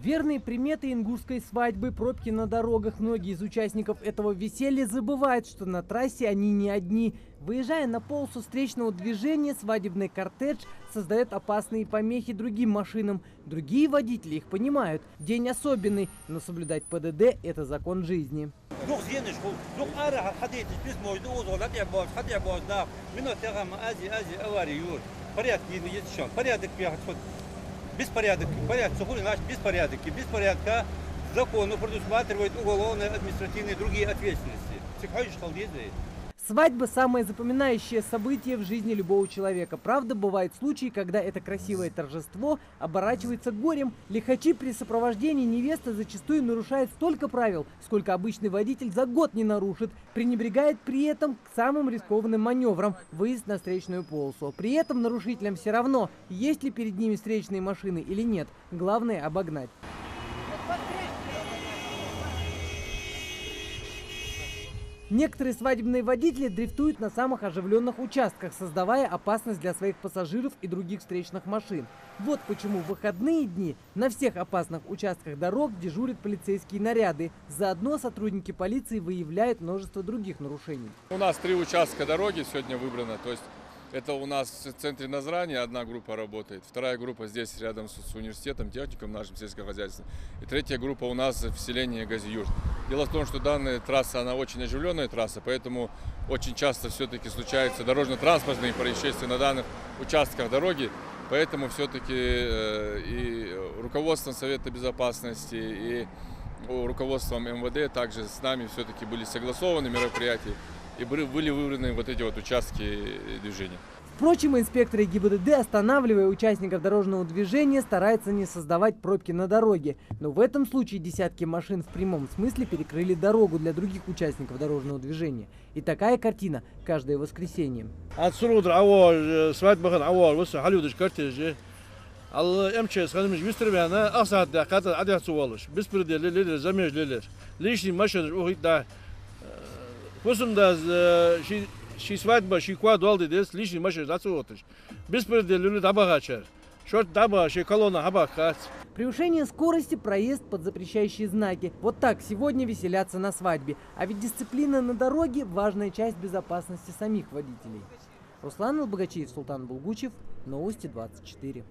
Верные приметы ингушской свадьбы, пробки на дорогах. Многие из участников этого веселья забывают, что на трассе они не одни. Выезжая на полосу встречного движения, свадебный кортеж создает опасные помехи другим машинам. Другие водители их понимают. День особенный, но соблюдать ПДД – это закон жизни. Беспорядок, беспорядка закону предусматривает уголовные, административные и другие ответственности. Свадьба – самое запоминающее событие в жизни любого человека. Правда, бывают случаи, когда это красивое торжество оборачивается горем. Лихачи при сопровождении невесты зачастую нарушают столько правил, сколько обычный водитель за год не нарушит, пренебрегает при этом к самым рискованным маневрам – выезд на встречную полосу. При этом нарушителям все равно, есть ли перед ними встречные машины или нет. Главное – обогнать. Некоторые свадебные водители дрифтуют на самых оживленных участках, создавая опасность для своих пассажиров и других встречных машин. Вот почему в выходные дни на всех опасных участках дорог дежурят полицейские наряды. Заодно сотрудники полиции выявляют множество других нарушений. У нас 3 участка дороги сегодня выбрано. То есть это у нас в центре Назрани одна группа работает, вторая группа здесь рядом с университетом, техникум нашим сельскохозяйственным, и третья группа у нас в селении Газиюрт. Дело в том, что данная трасса, она очень оживленная трасса, поэтому очень часто все-таки случаются дорожно-транспортные происшествия на данных участках дороги, поэтому все-таки и руководством Совета Безопасности, и руководством МВД также с нами все-таки были согласованы мероприятия. И были выбраны вот эти вот участки движения. Впрочем, инспекторы ГИБДД, останавливая участников дорожного движения, стараются не создавать пробки на дороге. Но в этом случае десятки машин в прямом смысле перекрыли дорогу для других участников дорожного движения. И такая картина каждое воскресенье. Свадьба, лишний машин Превышение скорости, проезд под запрещающие знаки. Вот так сегодня веселятся на свадьбе. А ведь дисциплина на дороге – важная часть безопасности самих водителей. Руслан Албогачиев, Султан Булгучев, Новости 24.